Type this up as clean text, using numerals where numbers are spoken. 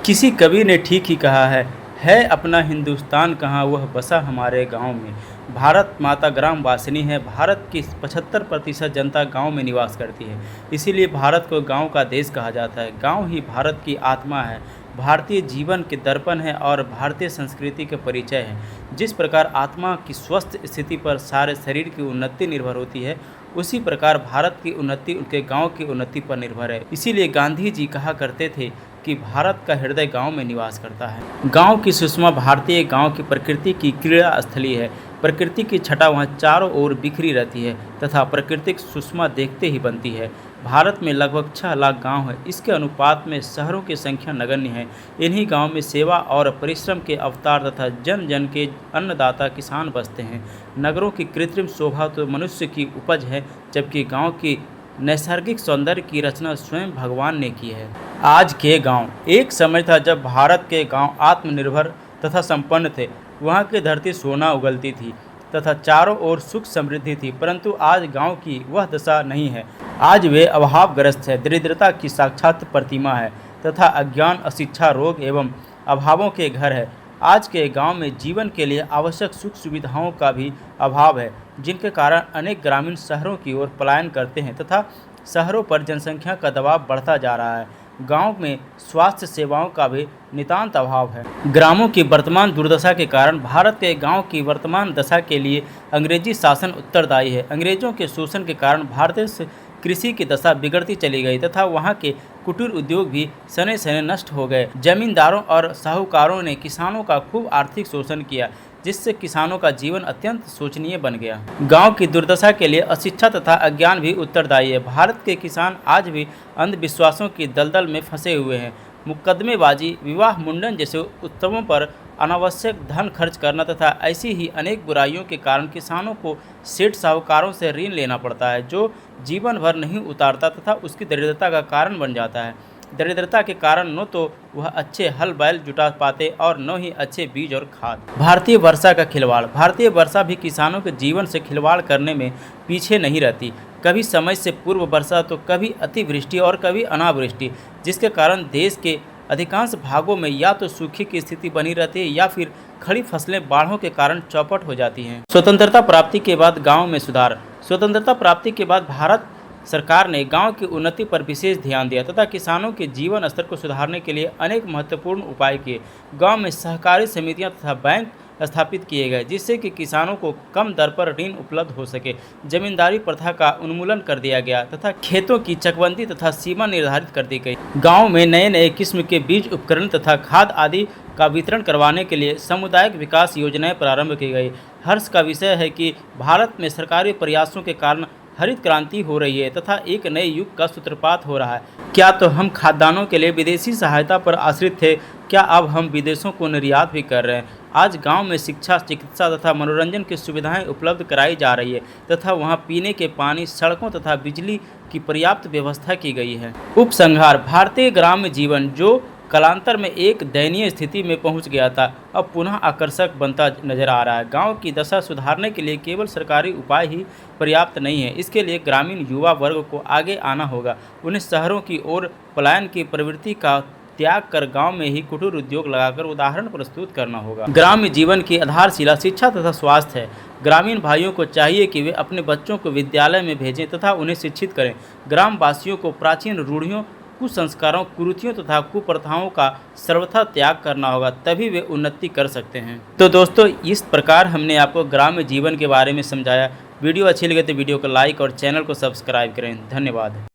किसी कवि ने ठीक ही कहा है अपना हिंदुस्तान कहाँ वह बसा हमारे गांव में। भारत माता ग्राम वासिनी है। भारत की 75% जनता गांव में निवास करती है। इसीलिए भारत को गांव का देश कहा जाता है। गांव ही भारत की आत्मा है, भारतीय जीवन के दर्पण है और भारतीय संस्कृति के परिचय है। जिस प्रकार आत्मा की स्वस्थ स्थिति पर सारे शरीर की उन्नति निर्भर होती है, उसी प्रकार भारत की उन्नति उनके गांव की उन्नति पर निर्भर है। इसीलिए गांधी जी कहा करते थे कि भारत का हृदय गांव में निवास करता है। गांव की सुषमा भारतीय गांव की प्रकृति की क्रीड़ा स्थली है। प्रकृति की छटा वहाँ चारों ओर बिखरी रहती है तथा प्राकृतिक सुषमा देखते ही बनती है। भारत में लगभग 6 लाख गांव है। इसके अनुपात में शहरों की संख्या नगण्य है। इन्हीं गांव में सेवा और परिश्रम के अवतार तथा जन जन के अन्नदाता किसान बसते हैं। नगरों की कृत्रिम शोभा तो मनुष्य की उपज है, जबकि गांव की नैसर्गिक सौंदर्य की रचना स्वयं भगवान ने की है। आज के गांव। एक समय था जब भारत के गांव आत्मनिर्भर तथा संपन्न थे। वहां की धरती सोना उगलती थी तथा चारों ओर सुख समृद्धि थी, परंतु आज गांव की वह दशा नहीं है। आज वे अभावग्रस्त है, दरिद्रता की साक्षात प्रतिमा है तथा अज्ञान, अशिक्षा, रोग एवं अभावों के घर है। आज के गांव में जीवन के लिए आवश्यक सुख सुविधाओं का भी अभाव है, जिनके कारण अनेक ग्रामीण शहरों की ओर पलायन करते हैं तथा शहरों पर जनसंख्या का दबाव बढ़ता जा रहा है। गांव में स्वास्थ्य सेवाओं का भी नितांत अभाव है। ग्रामों की वर्तमान दुर्दशा के कारण भारत के गांव की वर्तमान दशा के लिए अंग्रेजी शासन उत्तरदायी है। अंग्रेजों के शोषण के कारण भारतीय कृषि की दशा बिगड़ती चली गई तथा वहां के कुटीर उद्योग भी सने सने नष्ट हो गए। जमींदारों और साहूकारों ने किसानों का खूब आर्थिक शोषण किया, जिससे किसानों का जीवन अत्यंत शोचनीय बन गया। गांव की दुर्दशा के लिए अशिक्षा तथा अज्ञान भी उत्तरदायी है। भारत के किसान आज भी अंधविश्वासों की दलदल में फंसे हुए हैं। मुकदमेबाजी, विवाह, मुंडन जैसे उत्सवों पर अनावश्यक धन खर्च करना तथा ऐसी ही अनेक बुराइयों के कारण किसानों को सेठ साहूकारों से ऋण लेना पड़ता है, जो जीवन भर नहीं उतारता तथा उसकी दरिद्रता का कारण बन जाता है। दरिद्रता के कारण न तो वह अच्छे हल बैल जुटा पाते और न ही अच्छे बीज और खाद। भारतीय वर्षा का खिलवाड़। भारतीय वर्षा भी किसानों के जीवन से खिलवाड़ करने में पीछे नहीं रहती। कभी समय से पूर्व वर्षा तो कभी अतिवृष्टि और कभी अनावृष्टि, जिसके कारण देश के अधिकांश भागों में या तो सूखे की स्थिति बनी रहती है या फिर खड़ी फसलें बाढ़ों के कारण चौपट हो जाती हैं। स्वतंत्रता प्राप्ति के बाद गाँव में सुधार। स्वतंत्रता प्राप्ति के बाद भारत सरकार ने गांव की उन्नति पर विशेष ध्यान दिया तथा किसानों के जीवन स्तर को सुधारने के लिए अनेक महत्वपूर्ण उपाय किए। गांव में सहकारी समितियां तथा बैंक स्थापित किए गए, जिससे कि किसानों को कम दर पर ऋण उपलब्ध हो सके। जमींदारी प्रथा का उन्मूलन कर दिया गया तथा खेतों की चकबंदी तथा सीमा निर्धारित कर दी गई। गाँव में नए नए किस्म के बीज, उपकरण तथा खाद आदि का वितरण करवाने के लिए सामुदायिक विकास योजनाएं प्रारंभ की गई। हर्ष का विषय है कि भारत में सरकारी प्रयासों के कारण हरित क्रांति हो रही है तथा एक नए युग का सूत्रपात हो रहा है। क्या तो हम खाद्यान्नों के लिए विदेशी सहायता पर आश्रित थे, क्या अब हम विदेशों को निर्यात भी कर रहे हैं। आज गांव में शिक्षा, चिकित्सा तथा मनोरंजन की सुविधाएं उपलब्ध कराई जा रही है तथा वहां पीने के पानी, सड़कों तथा बिजली की पर्याप्त व्यवस्था की गई है। उपसंहार। भारतीय ग्राम्य जीवन, जो कालांतर में एक दयनीय स्थिति में पहुंच गया था, अब पुनः आकर्षक बनता नजर आ रहा है। गांव की दशा सुधारने के लिए केवल सरकारी उपाय ही पर्याप्त नहीं है। इसके लिए ग्रामीण युवा वर्ग को आगे आना होगा। उन्हें शहरों की ओर पलायन की प्रवृत्ति का त्याग कर गांव में ही कुटीर उद्योग लगाकर उदाहरण प्रस्तुत करना होगा। ग्राम्य जीवन की आधारशिला शिक्षा तथा स्वास्थ्य है। ग्रामीण भाइयों को चाहिए कि वे अपने बच्चों को विद्यालय में भेजें तथा उन्हें शिक्षित करें। ग्रामवासियों को प्राचीन रूढ़ियों, कुसंस्कारों, कुरीतियों तथा कुप्रथाओं का सर्वथा त्याग करना होगा, तभी वे उन्नति कर सकते हैं। तो दोस्तों, इस प्रकार हमने आपको ग्राम्य जीवन के बारे में समझाया। वीडियो अच्छी लगे तो वीडियो को लाइक और चैनल को सब्सक्राइब करें। धन्यवाद।